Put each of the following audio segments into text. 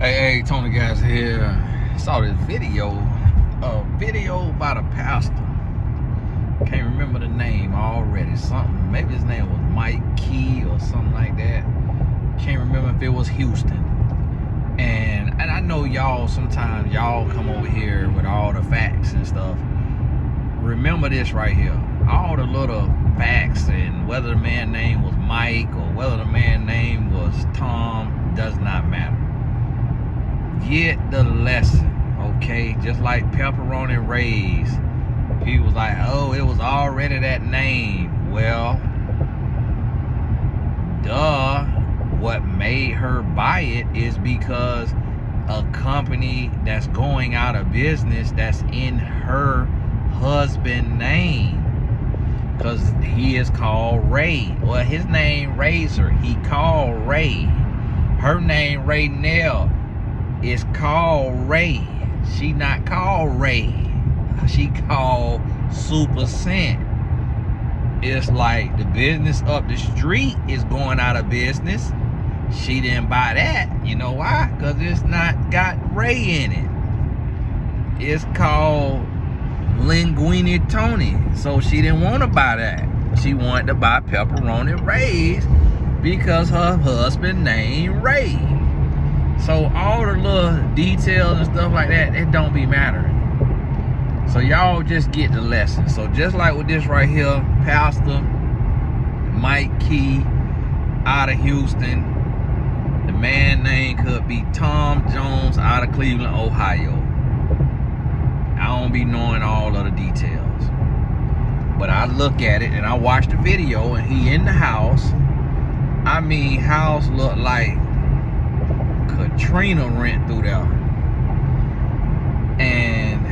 Hey, Tony guys here. Saw this video, a video about a pastor. Can't remember the name already. Something, maybe his name was Mike Key or something like that. Can't remember if it was Houston. And I know y'all, sometimes y'all come over here with all the facts and stuff. Remember this right here. All the little facts and whether the man's name was Mike or whether the man's name was Tom does not matter. Get the lesson, okay? Just like pepperoni rays. People was like, oh, it was already that name. Well, duh. What made her buy it is because a company that's going out of business that's in her husband's name. Because he is called Ray. Well, his name Razor. He called Ray. Her name Raynell. It's called Ray. She not called Ray. She called Super Cent. It's like the business up the street is going out of business. She didn't buy that. You know why? Because it's not got Ray in it. It's called Linguini Tony. So she didn't want to buy that. She wanted to buy Pepperoni Rays because her husband named Ray. So all the little details and stuff like that, it don't be mattering. So y'all just get the lesson. So just like with this right here, Pastor Mike Key out of Houston. The man name could be Tom Jones out of Cleveland, Ohio. I don't be knowing all of the details. But I look at it and I watch the video and he in the house. I mean, house look like Katrina went through there, and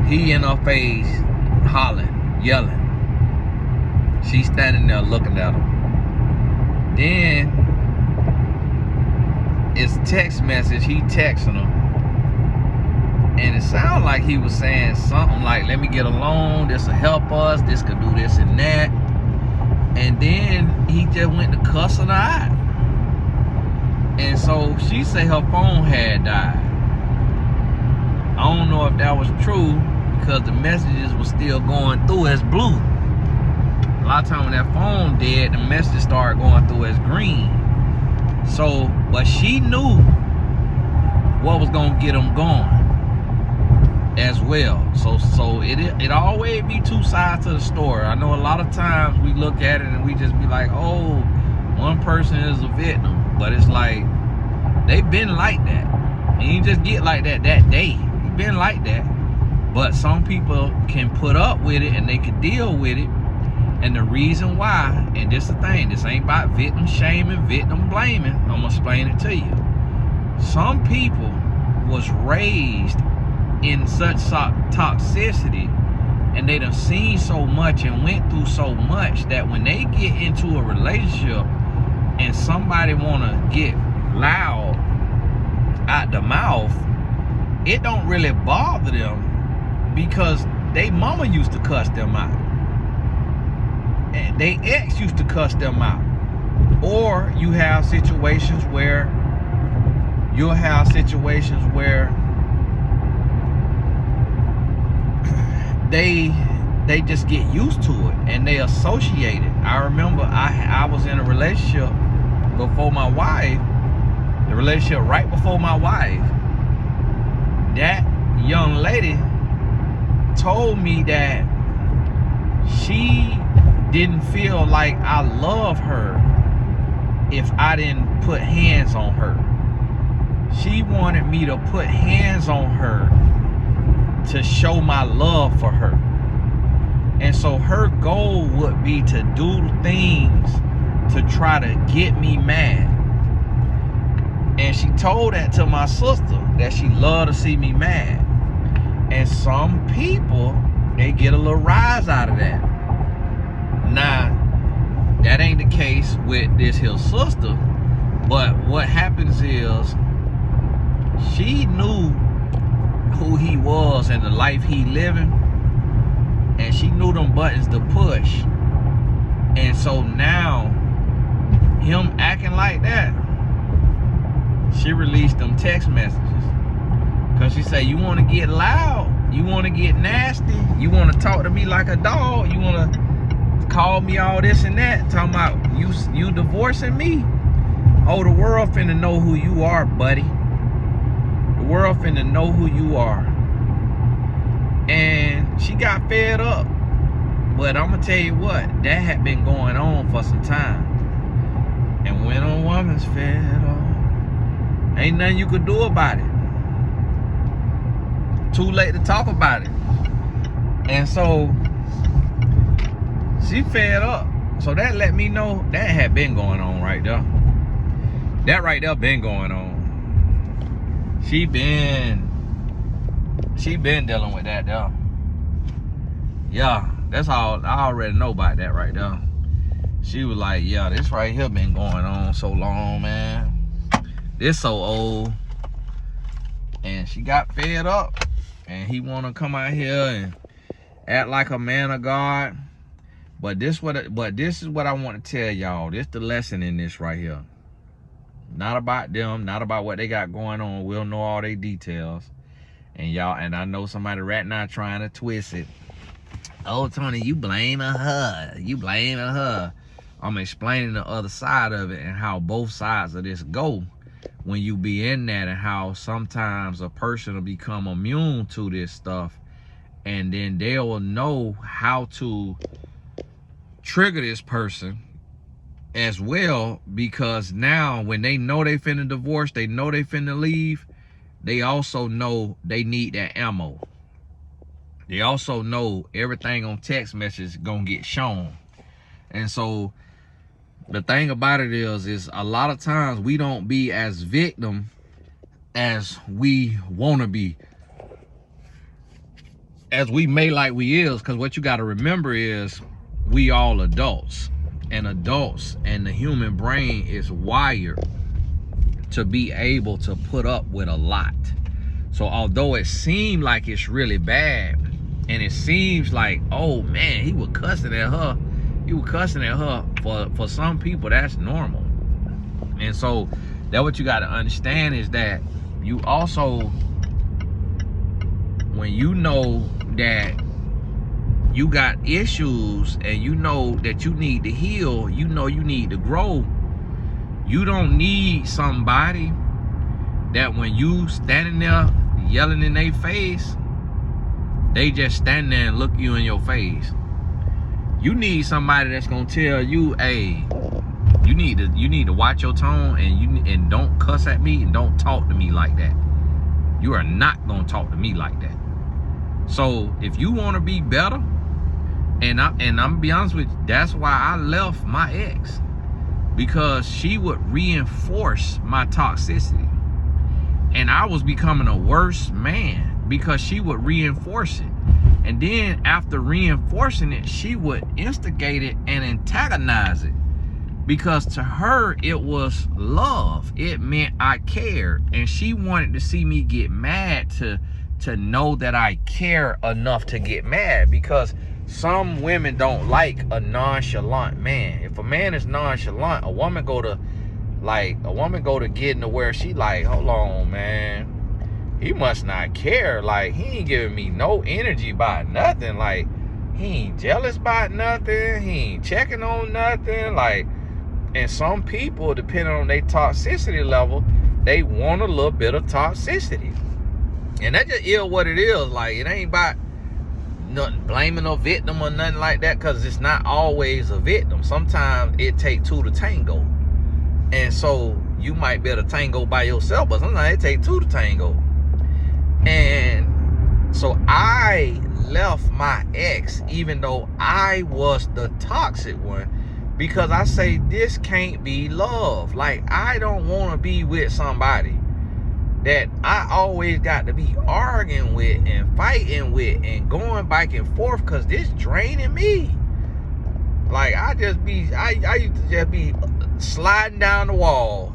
he in her face hollering, yelling. She's standing there looking at him. Then it's text message. He texting her, and it sounded like he was saying something like, "Let me get a loan. This will help us. This could do this and that." And then he just went to cussing her out. And so she said her phone had died. I don't know if that was true because the messages were still going through as blue. A lot of times when that phone dead, the messages started going through as green. So, but she knew what was gonna get them going as well. So it always be two sides to the story. I know a lot of times we look at it and we just be like, oh, one person is a victim. But it's like, they been like that. And you just get like that day. You been like that. But some people can put up with it and they can deal with it. And the reason why, and this is the thing, this ain't about victim shaming, victim blaming. I'm gonna explain it to you. Some people was raised in such toxicity and they done seen so much and went through so much that when they get into a relationship and somebody wanna get loud out the mouth, it don't really bother them because they mama used to cuss them out. And they ex used to cuss them out. Or you have situations where they just get used to it and they associate it. I remember I was in a relationship before my wife, the relationship right before my wife. That young lady told me that she didn't feel like I love her if I didn't put hands on her. She wanted me to put hands on her to show my love for her. And so her goal would be to do things to try to get me mad. And she told that to my sister, that she loved to see me mad. And some people, they get a little rise out of that. Now, that ain't the case with this here sister. But what happens is, she knew who he was and the life he living. And she knew them buttons to push. And so now, him acting like that, she released them text messages. Cause she said, you want to get loud, you want to get nasty, you want to talk to me like a dog, you want to call me all this and that, talking about you divorcing me. Oh, the world finna know who you are, buddy. The world finna know who you are. And she got fed up. But I'm gonna tell you what, that had been going on for some time. And when a woman's fed up, ain't nothing you could do about it. Too late to talk about it. And so she fed up. So that let me know that had been going on right there. That right there been going on. She been dealing with that though. Yeah, that's all I already know about that right there. She was like, yeah, this right here been going on so long, man. This so old. And she got fed up. And he wanna come out here and act like a man of God. But this is what I want to tell y'all. This the lesson in this right here. Not about them, not about what they got going on. We'll know all their details. And y'all, and I know somebody right now trying to twist it. Oh, Tony, you blaming her. You blaming her. I'm explaining the other side of it and how both sides of this go when you be in that, and how sometimes a person will become immune to this stuff, and then they will know how to trigger this person as well, because now when they know they finna divorce, they know they finna leave, they also know they need that ammo. They also know everything on text message gonna get shown. And so the thing about it is a lot of times we don't be as victim as we wanna be, as we may like we is, because what you gotta remember is we all adults. And adults and the human brain is wired to be able to put up with a lot. So although it seemed like it's really bad, and it seems like, oh man, he was cussing at her. He was cussing at her. For some people, that's normal. And so that what you got to understand is that you also, when you know that you got issues and you know that you need to heal, you know you need to grow, you don't need somebody that when you standing there yelling in their face, they just stand there and look you in your face. You need somebody that's gonna tell you, hey, you need to watch your tone, and don't cuss at me and don't talk to me like that. You are not gonna talk to me like that. So if you want to be better, and I'm gonna be honest with you, that's why I left my ex, because she would reinforce my toxicity, and I was becoming a worse man because she would reinforce it. And then after reinforcing it, she would instigate it and antagonize it, because to her it was love. It meant I cared, and she wanted to see me get mad to know that I care enough to get mad, because some women don't like a nonchalant man. If a man is nonchalant, a woman go to getting to where she like, hold on, man, he must not care. Like, he ain't giving me no energy about nothing. Like, he ain't jealous about nothing. He ain't checking on nothing. Like, and some people, depending on their toxicity level, they want a little bit of toxicity. And that just is what it is. Like, it ain't about nothing blaming a victim or nothing like that, because it's not always a victim. Sometimes it takes two to tango. And so you might be able to tango by yourself, but sometimes it takes two to tango. And so I left my ex, even though I was the toxic one, because I say this can't be love. Like, I don't want to be with somebody that I always got to be arguing with and fighting with and going back and forth, because this draining me. Like, I used to just be sliding down the wall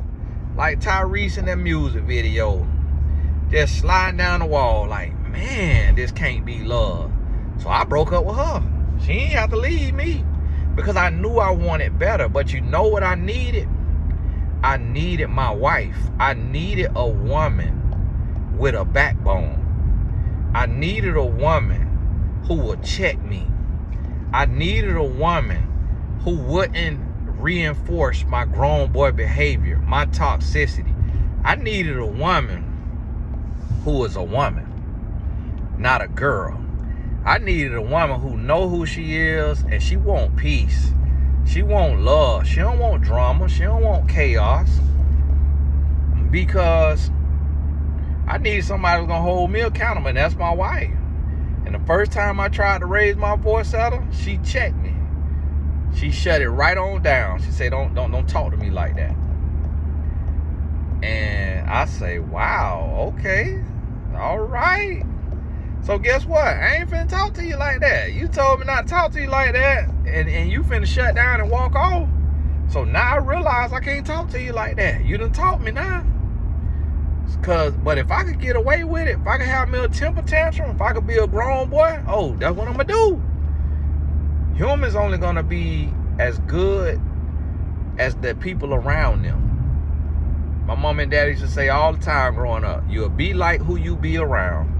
like Tyrese in that music video, just sliding down the wall. Like, man, this can't be love. So I broke up with her. She ain't have to leave me, because I knew I wanted better. But you know what I needed? I needed my wife. I needed a woman with a backbone. I needed a woman who would check me. I needed a woman who wouldn't reinforce my grown boy behavior, my toxicity. I needed a woman who was a woman, not a girl. I needed a woman who know who she is, and she want peace. She want love. She don't want drama. She don't want chaos. Because I need somebody who's gonna hold me accountable, and that's my wife. And the first time I tried to raise my voice at her, she checked me. She shut it right on down. She said, don't talk to me like that. And I say, wow, okay, all right. So guess what? I ain't finna talk to you like that. You told me not to talk to you like that, and you finna shut down and walk off. So now I realize I can't talk to you like that. You done taught me now. But if I could get away with it, if I could have me a temper tantrum, if I could be a grown boy, oh, that's what I'm gonna do. Humans only gonna be as good as the people around them. My mom and dad used to say all the time growing up, you'll be like who you be around.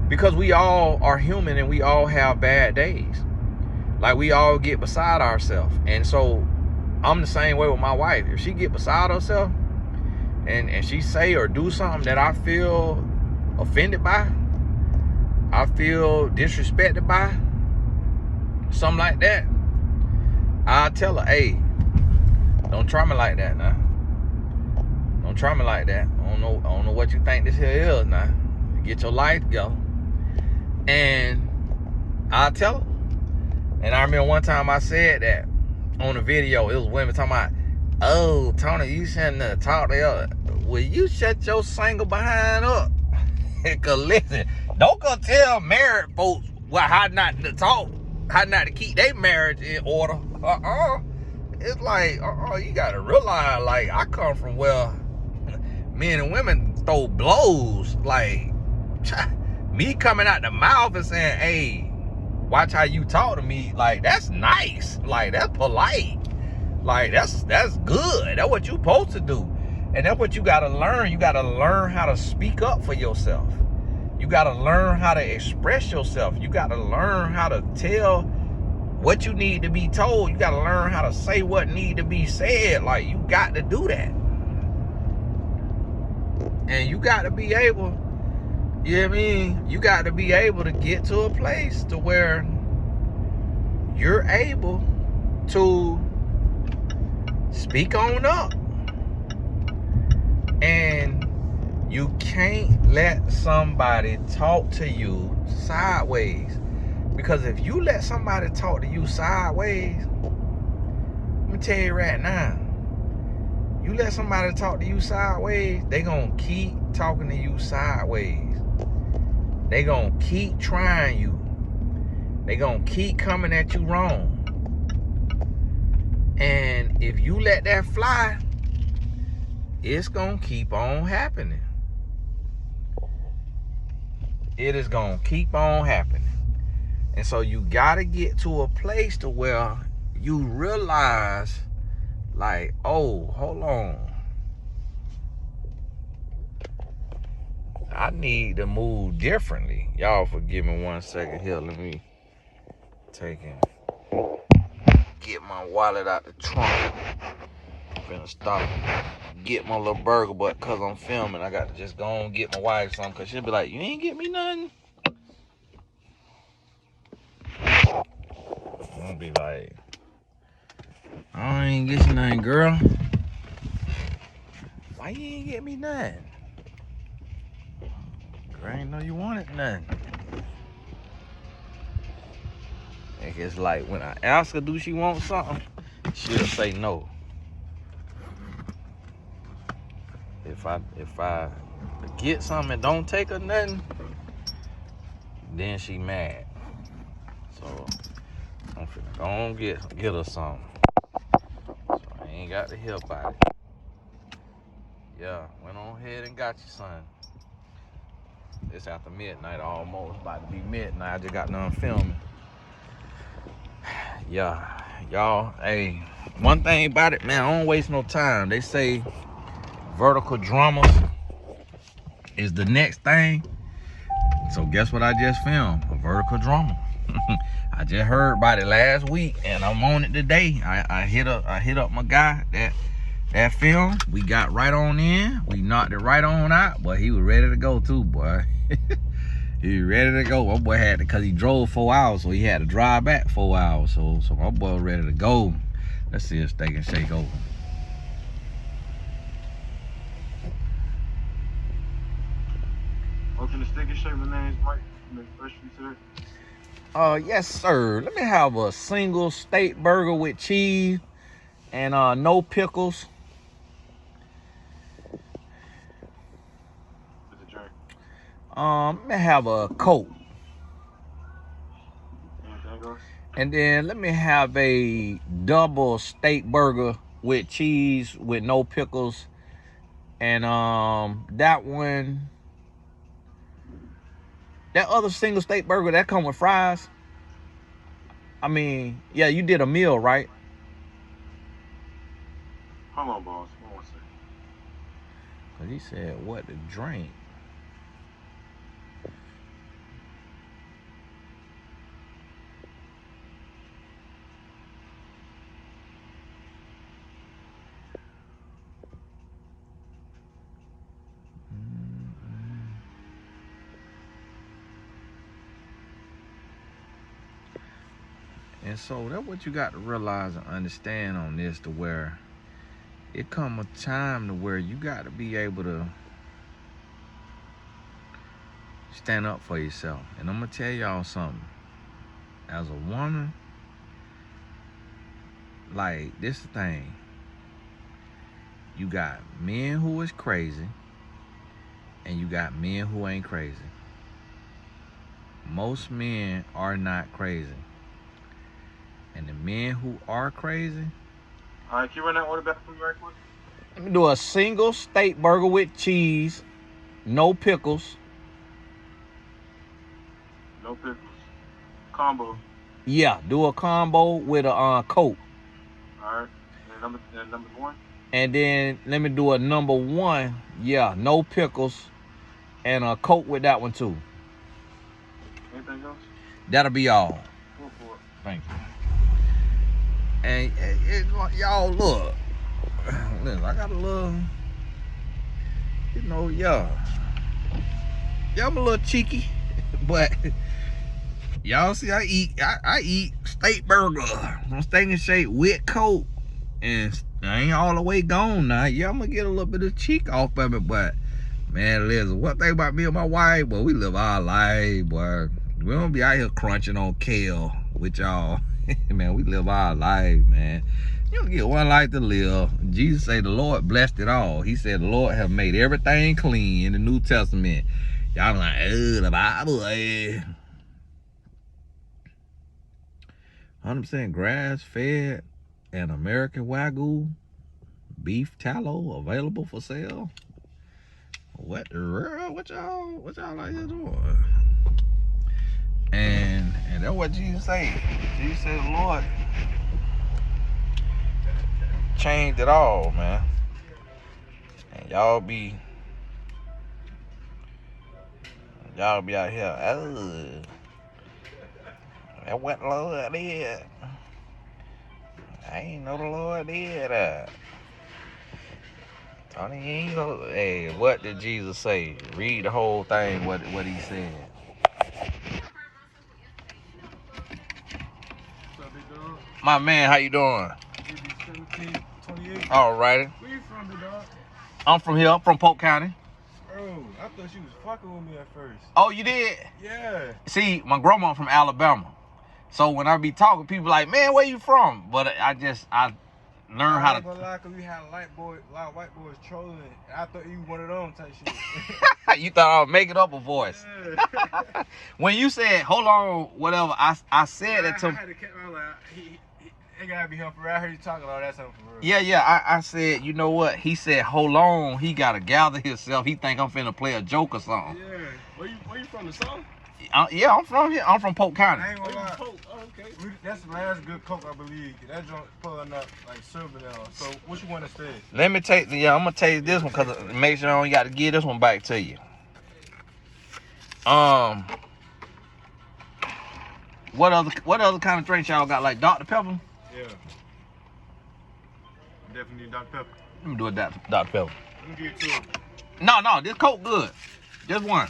Because we all are human and we all have bad days. Like we all get beside ourselves. And so I'm the same way with my wife. If she get beside herself and she say or do something that I feel offended by, I feel disrespected by, something like that, I'll tell her, hey, don't try me like that now. Don't try me like that. I don't know what you think this here is now. Get your life together. And I'll tell her. And I remember one time I said that on a video. It was women talking about, oh, Tony, you shouldn't have talked to her. Will you shut your single behind up? Because listen, don't go tell married folks how not to talk, how not to keep their marriage in order. It's like, you got to realize, like, I come from where men and women throw blows. Like, me coming out the mouth and saying, hey, watch how you talk to me, like, that's nice. Like, that's polite. Like, that's good. That's what you supposed to do. And that's what you got to learn. You got to learn how to speak up for yourself. You got to learn how to express yourself. You got to learn how to tell what you need to be told. You got to learn how to say what need to be said. Like, you got to do that. And you got to be able, you know what I mean? You got to be able to get to a place to where you're able to speak on up. And you can't let somebody talk to you sideways. Because if you let somebody talk to you sideways, let me tell you right now, you let somebody talk to you sideways, they gonna keep talking to you sideways. They gonna keep trying you. They gonna keep coming at you wrong. And if you let that fly, it's gonna keep on happening. It is gonna keep on happening. And so you gotta get to a place to where you realize, like, oh, hold on, I need to move differently. Y'all forgive me 1 second here. Let me get my wallet out the trunk. I'm finna stop, get my little burger, but cause I'm filming, I got to just go on get my wife something, cause she'll be like, you ain't get me nothing. I'm gonna be like, I ain't get you nothing, girl. Why you ain't get me nothing? Girl, I ain't know you wanted nothing. And it's like, when I ask her, do she want something? She'll say no. If I get something and don't take her nothing, then she mad. So I'm finna go on get her something. So I ain't got to hear about it. Yeah, went on ahead and got you son. It's after midnight almost, about to be midnight. I just got done filming. Yeah, y'all. Hey, one thing about it, man, I don't waste no time. They say vertical dramas is the next thing. So guess what I just filmed? A vertical drama. I just heard about it last week and I'm on it today. I hit up my guy that film. We got right on in. We knocked it right on out, but he was ready to go too, boy. He was ready to go. My boy had to, cause he drove 4 hours, so he had to drive back 4 hours. So my boy was ready to go. Let's see if Steak and Shake over. Welcome to Steak and Shake. My name is Mike. Fresh for today. Yes, sir. Let me have a single steak burger with cheese and no pickles. With a drink. Let me have a Coke. Anything else? And then let me have a double steak burger with cheese with no pickles. And that one, that other single steak burger, that come with fries. I mean, yeah, you did a meal, right? Hold on, boss. Hold on 1 second. Cause he said what to drink. And so that's what you got to realize and understand on this, to where it come a time to where you got to be able to stand up for yourself. And I'm gonna tell y'all something. As a woman, like, this thing, you got men who is crazy and you got men who ain't crazy. Most men are not crazy. And the men who are crazy. All right, can you run that order back for me right quick? Let me do a single steak burger with cheese, no pickles. No pickles. Combo. Yeah, do a combo with a Coke. All right. And number 1? And then let me do a number 1. Yeah, no pickles. And a Coke with that one too. Anything else? That'll be all. Go for it. Thank you. And y'all, look. Listen, I got a little, you know, y'all I'm a little cheeky, but y'all see I eat steak burger on Steak and Shake with Coke, and I ain't all the way gone now. Yeah, I'm gonna get a little bit of cheek off of it, but man, listen, one thing about me and my wife, boy, we live our life, boy. We don't be out here crunching on kale with y'all. Man, we live our life, man. You don't get one life to live. Jesus said the Lord blessed it all. He said the Lord have made everything clean in the New Testament. Y'all like, the Bible, 100% grass-fed and American Wagyu beef tallow available for sale. What the world? What y'all out here doing? And that's what Jesus said. Jesus said the Lord changed it all, man. And y'all be out here. That what the Lord did. I ain't know the Lord did that. Tony ain't know. Hey, what did Jesus say? Read the whole thing. What he said. My man, how you doing? 1728. All righty. Where you from, big dog? I'm from here, from Polk County. Oh, I thought she was fucking with me at first. Oh, you did? Yeah. See, my grandma from Alabama. So when I be talking, people like, man, where you from? But I learned how to. I ain't gonna lie, cause we had a lot of white boys trolling. I thought you one of them type shit. You thought I was making up a voice. Yeah. When you said, hold on, whatever, I said that to him. I had to catch my like, he gotta be here for real. I heard you talking all that stuff for real. Yeah, I said, you know what? He said, hold on, he gotta gather himself. He think I'm finna play a joke or something. Yeah. Where you from, the South? Yeah, I'm from here. I'm from Polk County. I ain't gonna lie. Oh, okay. That's the last good Coke, I believe. That joint pulling up like silver now. So what you want to say? Let me take the. Yeah, I'm gonna taste this one because make sure I don't got to give this one back to you. What other kind of drinks y'all got? Like Dr. Pepper? Yeah. Definitely Dr. Pepper. Let me do a Dr. Pepper. Let me give you two. No, this Coke good. Just one.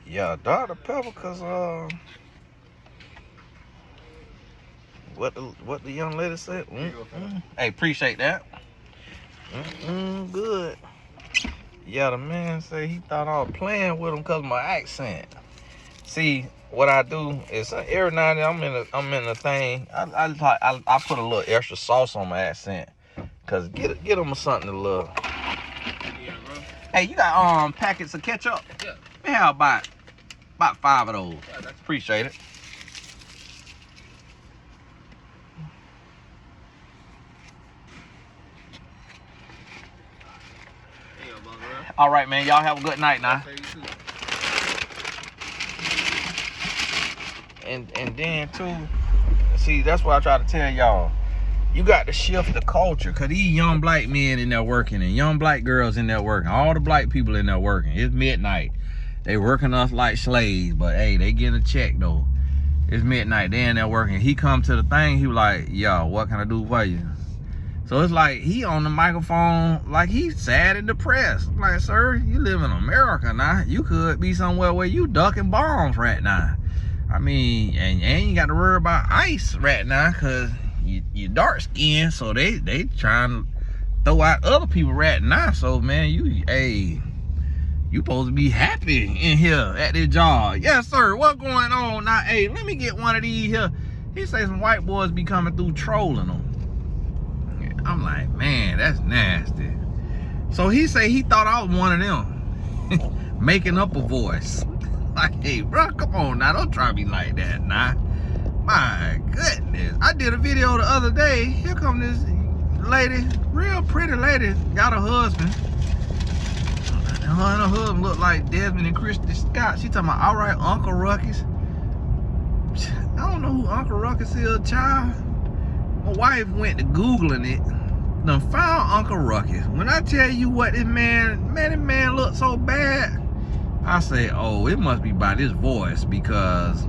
Yeah, Dr. Pepper, cause what the young lady said. Hey, appreciate that. Good. Yeah, the man said he thought I was playing with him cause of my accent. See, what I do is every now and then I'm in the thing. I put a little extra sauce on my accent, cause get them something to love. Yeah, bro. Hey, you got packets of ketchup? Yeah. We have about 5 of those. Yeah, Appreciate it. Hey, yo, bro. All right, man. Y'all have a good night now. Say you too. And then too, see, that's what I try to tell y'all. You got to shift the culture, cause these young black men in there working and young black girls in there working. All the black people in there working. It's midnight. They working us like slaves, but hey, they getting a check though. It's midnight. They in there working. He come to the thing. He was like, "Yo, what can I do for you?" So it's like he on the microphone like he's sad and depressed. I'm like, sir, you live in America now. You could be somewhere where you ducking bombs right now. I mean, and you ain't got to worry about ICE right now because you dark skinned, so they trying to throw out other people right now. So man, you supposed to be happy in here at this job. Yes, sir. What going on now? Hey, let me get one of these here. He say some white boys be coming through trolling them. I'm like, man, that's nasty. So he say he thought I was one of them, making up a voice. Like, hey, bro, come on now, don't try me like that, nah. My goodness, I did a video the other day. Here come this lady, real pretty lady, got a husband. And her and her husband look like Desmond and Christy Scott. She talking about, all right, Uncle Ruckus. I don't know who Uncle Ruckus is, child. My wife went to Googling it, done found Uncle Ruckus. When I tell you what this man looked so bad, I say, oh, it must be by this voice because,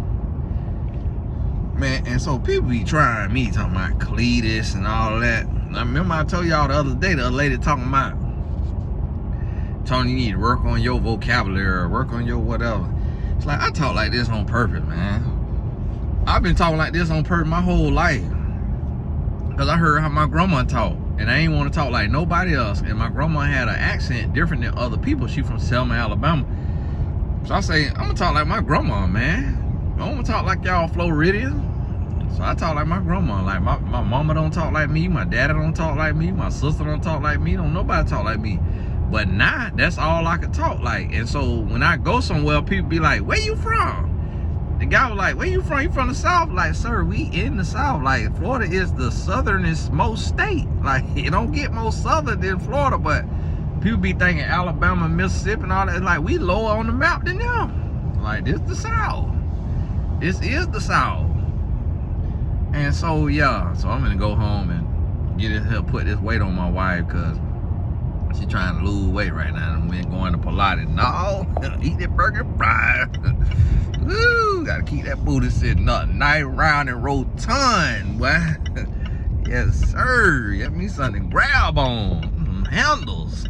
man, and so people be trying me, talking about Cletus and all that. I remember I told y'all the other day, the other lady talking about, Tony, you need to work on your vocabulary or work on your whatever. It's like, I talk like this on purpose, man. I've been talking like this on purpose my whole life. Because I heard how my grandma talk, and I ain't want to talk like nobody else. And my grandma had an accent different than other people. She from Selma, Alabama. So I say, I'm going to talk like my grandma, man. I don't want to talk like y'all Floridians. So I talk like my grandma. Like my mama don't talk like me. My daddy don't talk like me. My sister don't talk like me. Don't nobody talk like me. But now, that's all I could talk like. And so when I go somewhere, people be like, where you from? The guy was like, where you from? You from the South? Like, sir, we in the South. Like, Florida is the southernest most state. Like, it don't get more southern than Florida, but people be thinking Alabama, Mississippi, and all that. Like, we lower on the map than them. Like, this the South. This is the South. And so, yeah. So I'm gonna go home and get this, put this weight on my wife, because she trying to lose weight right now. And we ain't going to Pilates. No, eat that burger fries. Woo, gotta keep that booty sitting up nice, round, and rotund, boy. Yes, sir. Get me something to grab on. Handles.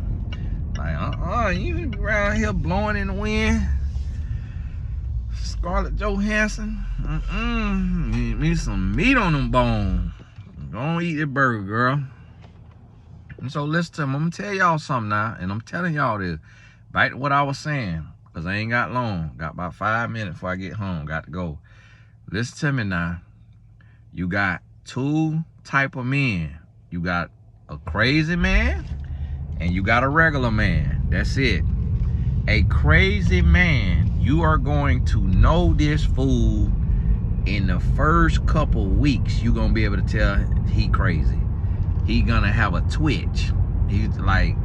Like, you be around here blowing in the wind. Scarlett Johansson. Need me some meat on them bones. Go eat that burger, girl. And so listen to me. I'm gonna tell y'all something now, and I'm telling y'all this. Back to what I was saying. Because I ain't got long. Got about 5 minutes before I get home. Got to go. Listen to me now. You got two type of men. You got a crazy man and you got a regular man. That's it. A crazy man, you are going to know this fool in the first couple weeks, you're gonna be able to tell he crazy. He gonna have a twitch. He's like,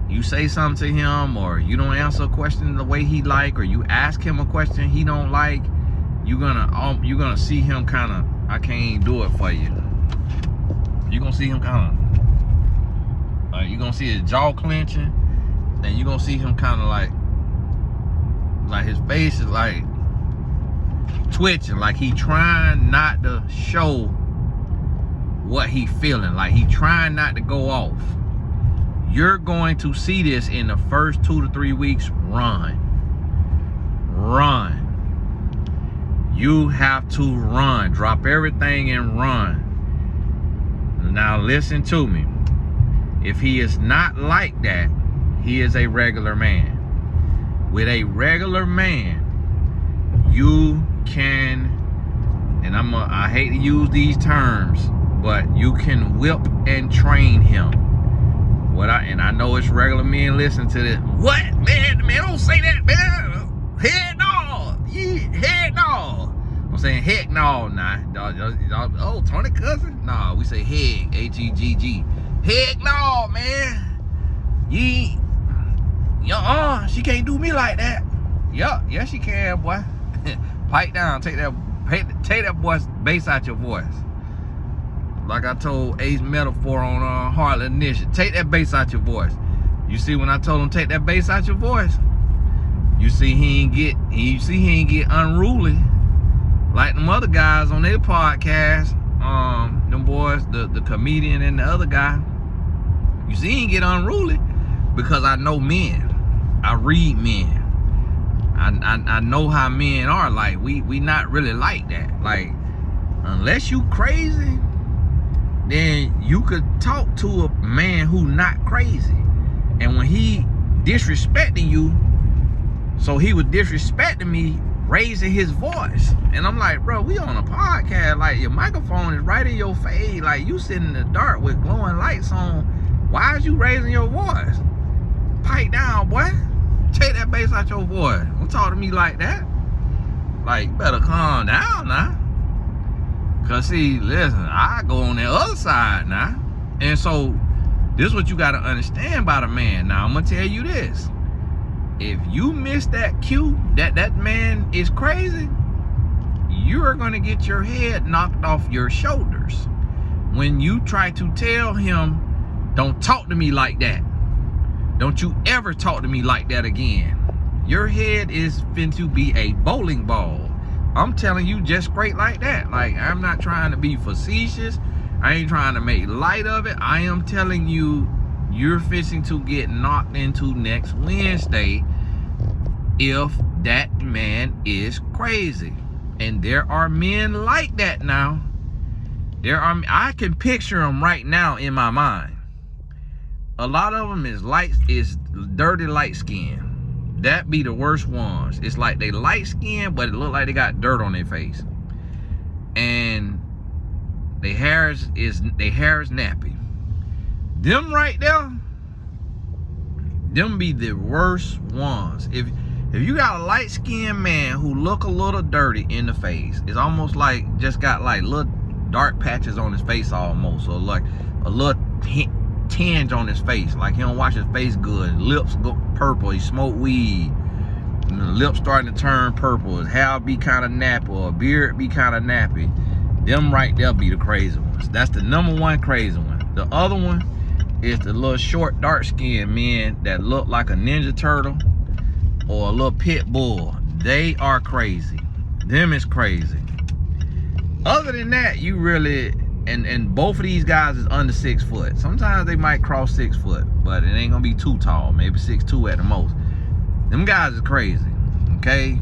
you say something to him, or you don't answer a question the way he like, or you ask him a question he don't like, you're gonna see him kind of, I can't do it for you. You're gonna see him kind of, you're gonna see his jaw clenching, and you're gonna see him kind of like his face is like twitching, like he trying not to show what he feeling, like he trying not to go off. You're going to see this in the first 2 to 3 weeks. Run. You have to run. Drop everything and run. Now listen to me. If he is not like that, he is a regular man. With a regular man, you can, and I hate to use these terms, but you can whip and train him. And I know it's regular men listen to this. What, man? Man, don't say that, man. Heck no. Heck no. I'm saying heck no, nah. Oh, Tony cousin? Nah, we say heck, H-E-G-G. Heck no, man. She can't do me like that. Yup, yes she can, boy. Pipe down, take that boy's bass out your voice. Like I told Ace Metaphor on Harley Initiative, take that bass out your voice. You see, when I told him take that bass out your voice, you see he ain't get unruly like them other guys on their podcast. Them boys, the comedian and the other guy. You see he ain't get unruly because I know men. I read men. I know how men are. Like we not really like that. Like unless you crazy, then you could talk to a man who not crazy. And when he disrespecting you, so he was disrespecting me, raising his voice. And I'm like, bro, we on a podcast. Like your microphone is right in your face. Like you sitting in the dark with glowing lights on. Why is you raising your voice? Pipe down, boy. Take that bass out your voice. Don't talk to me like that. Like, better calm down now. Cause see, listen, I go on the other side now. And so this is what you gotta understand about a man. Now I'm gonna tell you this. If you miss that cue that man is crazy, you're gonna get your head knocked off your shoulders. When you try to tell him, don't talk to me like that. Don't you ever talk to me like that again. Your head is fin to be a bowling ball. I'm telling you, just straight like that. Like, I'm not trying to be facetious. I ain't trying to make light of it. I am telling you, you're fixing to get knocked into next Wednesday if that man is crazy. And there are men like that now. I can picture them right now in my mind. A lot of them is dirty light skin. That be the worst ones. It's like they light skin, but it look like they got dirt on their face. And their hair is nappy. Them right there, them be the worst ones. If you got a light skinned man who look a little dirty in the face, it's almost like just got like little dark patches on his face almost, or like a little tinge on his face, like he don't wash his face good. Lips go purple, he smoke weed, and the lips starting to turn purple, his hair be kind of nappy, or beard be kind of nappy. Them right there be the crazy ones. That's the number one crazy one. The other one is the little short dark skinned men that look like a Ninja Turtle or a little pit bull. They are crazy. Them is crazy. Other than that, you really, and both of these guys is under 6 foot. Sometimes they might cross 6 foot, but it ain't gonna be too tall. Maybe 6'2" at the most. Them guys is crazy, okay?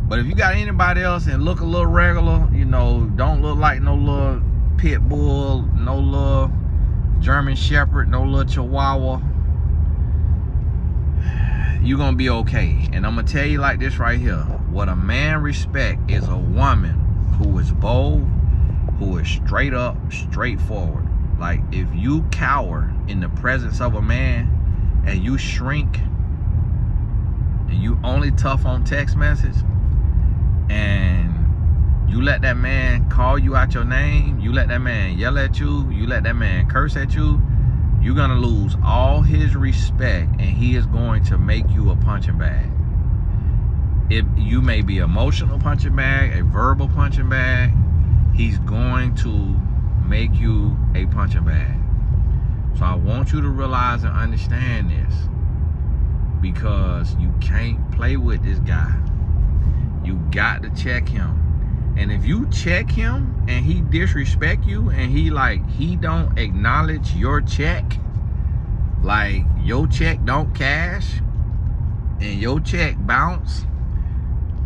But if you got anybody else and look a little regular, you know, don't look like no little pit bull, no little German Shepherd, no little Chihuahua, you're gonna be okay. And I'm gonna tell you like this right here. What a man respect is a woman who is bold, who is straight up, straightforward. Like, if you cower in the presence of a man and you shrink and you only tough on text message and You let that man call you out your name, you let that man yell at you, you let that man curse at you, you're gonna lose all his respect, and he is going to make you a punching bag. You may be emotional punching bag, a verbal punching bag, he's going to make you a punching bag. So I want you to realize and understand this, because you can't play with this guy. You got to check him. And if you check him and he disrespect you, and he don't acknowledge your check, like your check don't cash and your check bounce,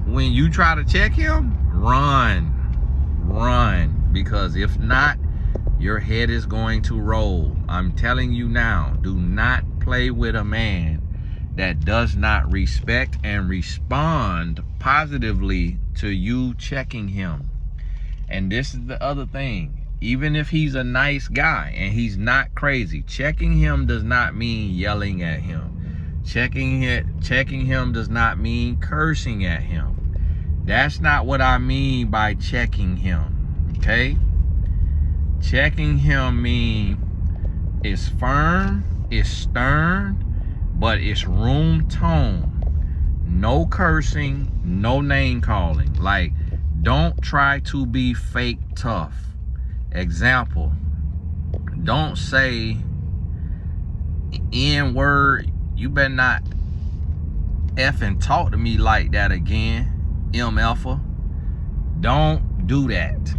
when you try to check him, run, because if not, your head is going to roll. I'm telling you now, do not play with a man that does not respect and respond positively to you checking him. And this is the other thing. Even if he's a nice guy and he's not crazy, checking him does not mean yelling at him. Checking him does not mean cursing at him. That's not what I mean by checking him, okay? Checking him means it's firm, it's stern, but it's room tone. No cursing, no name calling. Like, don't try to be fake tough. Example, don't say N-word. You better not effing talk to me like that again, MFer. Don't do that.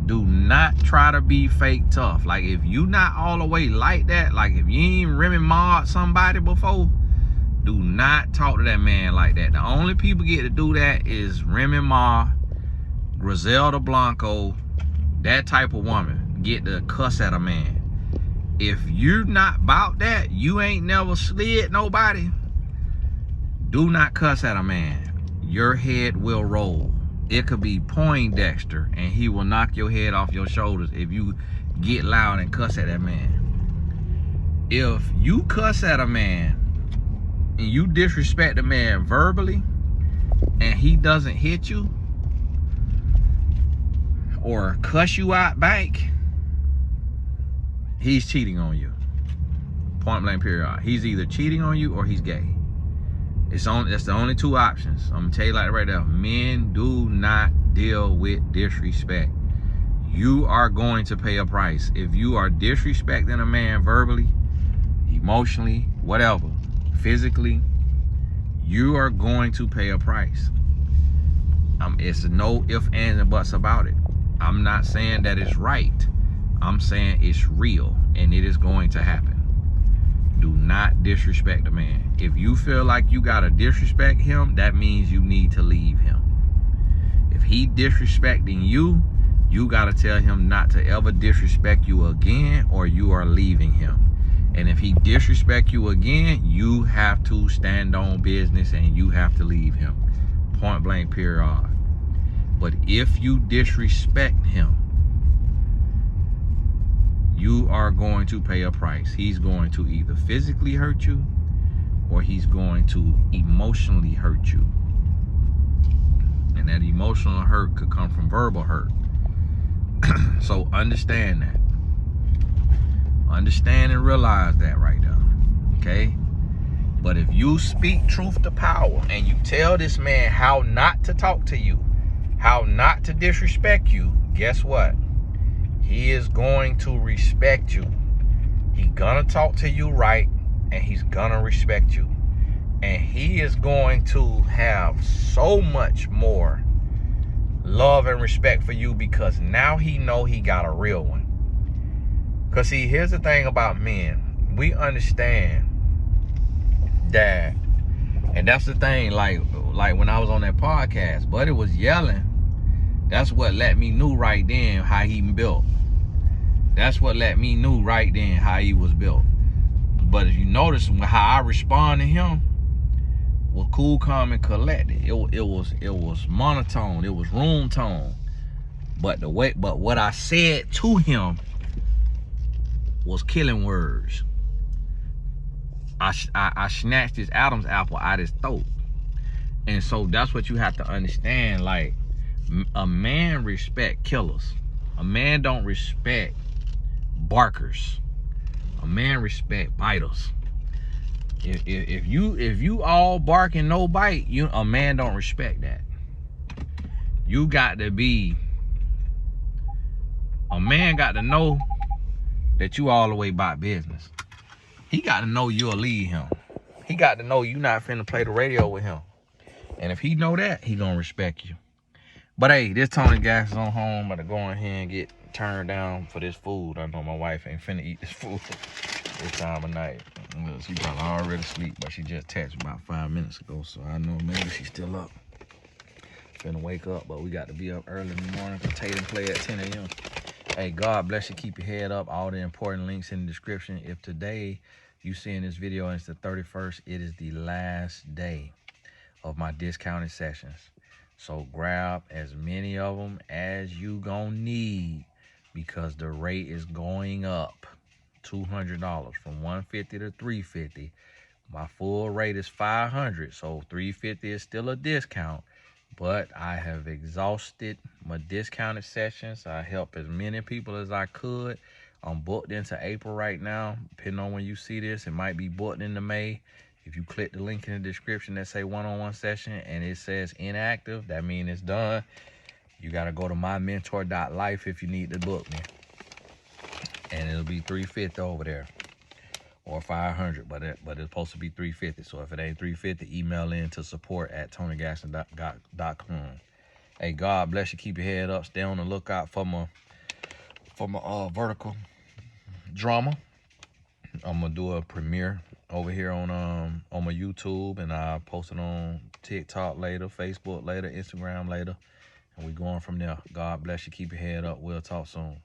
Do not try to be fake tough. Like, if you not all the way like that, like if you ain't Remy Ma'd somebody before, do not talk to that man like that. The only people get to do that is Remy Ma, Griselda Blanco, that type of woman get to cuss at a man. If you're not about that, you ain't never slid nobody, do not cuss at a man. Your head will roll. It could be Poindexter, and he will knock your head off your shoulders if you get loud and cuss at that man. If you cuss at a man and you disrespect a man verbally, and he doesn't hit you or cuss you out back, he's cheating on you. Point blank period. He's either cheating on you or he's gay. That's the only two options. I'm gonna tell you like right now, men do not deal with disrespect. You are going to pay a price. If you are disrespecting a man verbally, emotionally, whatever, physically, you are going to pay a price. It's no ifs, ands, and buts about it. I'm not saying that it's right. I'm saying it's real, and it is going to happen. Do not disrespect a man. If you feel like you gotta disrespect him, that means you need to leave him. If he disrespecting you, you gotta tell him not to ever disrespect you again, or you are leaving him. And if he disrespect you again, you have to stand on business and you have to leave him. Point blank period. But if you disrespect him, you are going to pay a price. He's going to either physically hurt you, or he's going to emotionally hurt you. And that emotional hurt could come from verbal hurt. So understand that. Understand and realize that right now, okay? But if you speak truth to power and you tell this man how not to talk to you, how not to disrespect you, guess what? He is going to respect you. He's gonna talk to you right, and he's gonna respect you. And he is going to have so much more love and respect for you, because now he know he got a real one. Because see, here's the thing about men. We understand that, and that's the thing, like when I was on that podcast, Buddy was yelling. That's what let me know right then how he built. That's what let me know right then how he was built. But if you notice how I respond to him was cool, calm, and collected. It was monotone. It was room tone. But what I said to him was killing words. I snatched his Adam's apple out his throat. And so that's what you have to understand. Like, A man respect killers. A man don't respect barkers. A man respect biters. If you all bark and no bite, a man don't respect that. You got to be, a man got to know that you all the way about business. He got to know you'll lead him. He got to know you not finna play the radio with him. And if he know that, he gonna respect you. But hey, this Tony Gas is on home. I'm about to go in here and get turned down for this food. I know my wife ain't finna eat this food this time of night. She probably already asleep, but she just texted about 5 minutes ago, so I know maybe she's still up. Finna wake up, but we got to be up early in the morning for Tallen play at 10 a.m. Hey, God bless you. Keep your head up. All the important links in the description. If today you seeing this video and it's the 31st, it is the last day of my discounted sessions. So grab as many of them as you gonna need, because the rate is going up $200 from $150 to $350. My full rate is $500, so $350 is still a discount. But I have exhausted my discounted sessions. I helped as many people as I could. I'm booked into April right now. Depending on when you see this, it might be booked into May. If you click the link in the description that say one-on-one session and it says inactive, that means it's done. You got to go to mymentor.life if you need to book me. And it'll be $350 over there. Or $500, but it's supposed to be $350. So if it ain't $350, email in to support@tonygaston.com. Hey, God bless you. Keep your head up. Stay on the lookout for my vertical drama. I'm gonna do a premiere over here on my YouTube, and I'll post it on TikTok later, Facebook later, Instagram later, and we going from there. God bless you. Keep your head up. We'll talk soon.